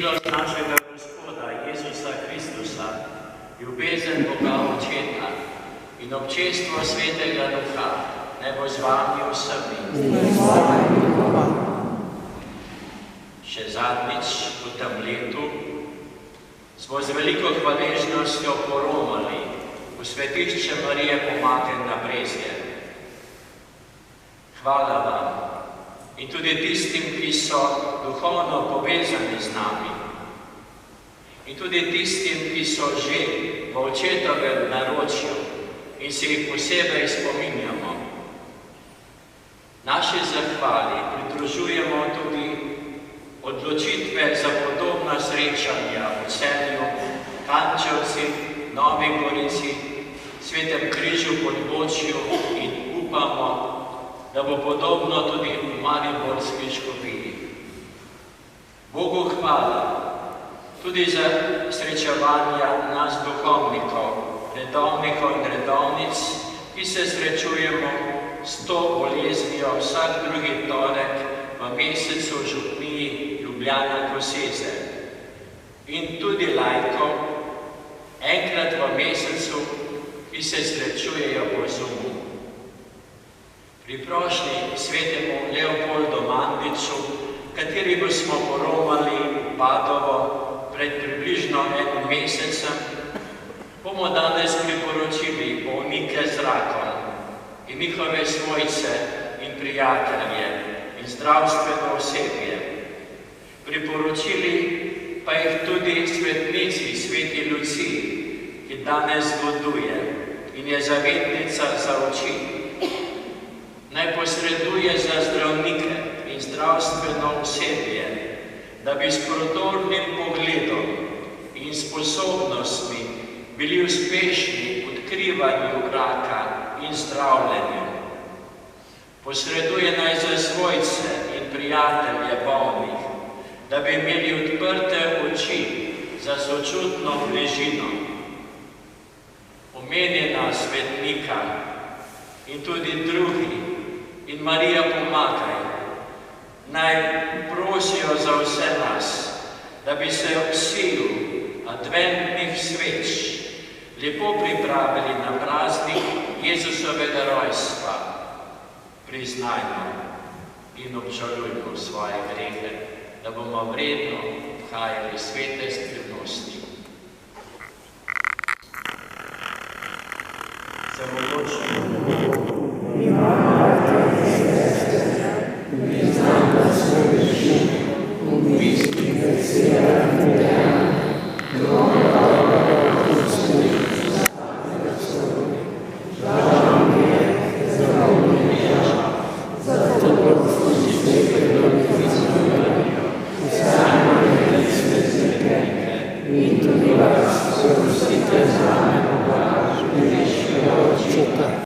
Milost našega Gospoda Jezusa Kristusa, ljubezen Boga Očeta in občestvo Svetega Duha, naj bo z vami vsemi. Še zadnjič v tem letu smo z veliko hvaležnostjo poromali v svetišče Marije Pomake na Brezje. Hvala vam in tudi tistim, ki so duhovno povezani z nami, in tudi tistim, ki so že v očetovem naročju in se jih posebej spominjamo. Naši zahvali pridružujemo tudi odločitve za podobna srečanja v Celju, Kančevci, Novi Gorici, Svetem Križu pod Bočju in upamo, da bo podobno tudi v Mariborski škofiji. Bogu hvala tudi za srečevanja nas duhovnikov, redovnikov in redovnic, ki se srečujemo s to boleznijo vsak drugi torek v mesecu župniji Ljubljana Koseze. In tudi laikov enkrat v mesecu, ki se srečujejo po Zoomu. Pri prošnji svetemu Leopoldu Mandiču, katerega smo poromali v Padovo pred približno enim mesecem, bomo danes priporočili bolnike z rakom in njihove svojce in prijatelje in zdravstveno osebje. Priporočili pa jih tudi svetnici Sveti Luciji, ki danes goduje in je zavetnica za oči. Naj posreduje za zdravnike in zdravstveno osebje, da bi s prodornim pogledom in sposobnostmi bili uspešni v odkrivanju raka in zdravljenju. Posreduje naj za svojce in prijatelje bolnih, da bi imeli odprte oči za sočutno bližino. Omenjena svetnika in tudi drugi in Marija Pomagaj naj prosijo za vse nas, da bi se ob siju adventnih sveč lepo pripravili na praznik Jezusovega rojstva. Priznajmo in obžalujmo svoje grehe, da bomo vredno vhajali svete skrivnosti. Mi znamo svoje grešine,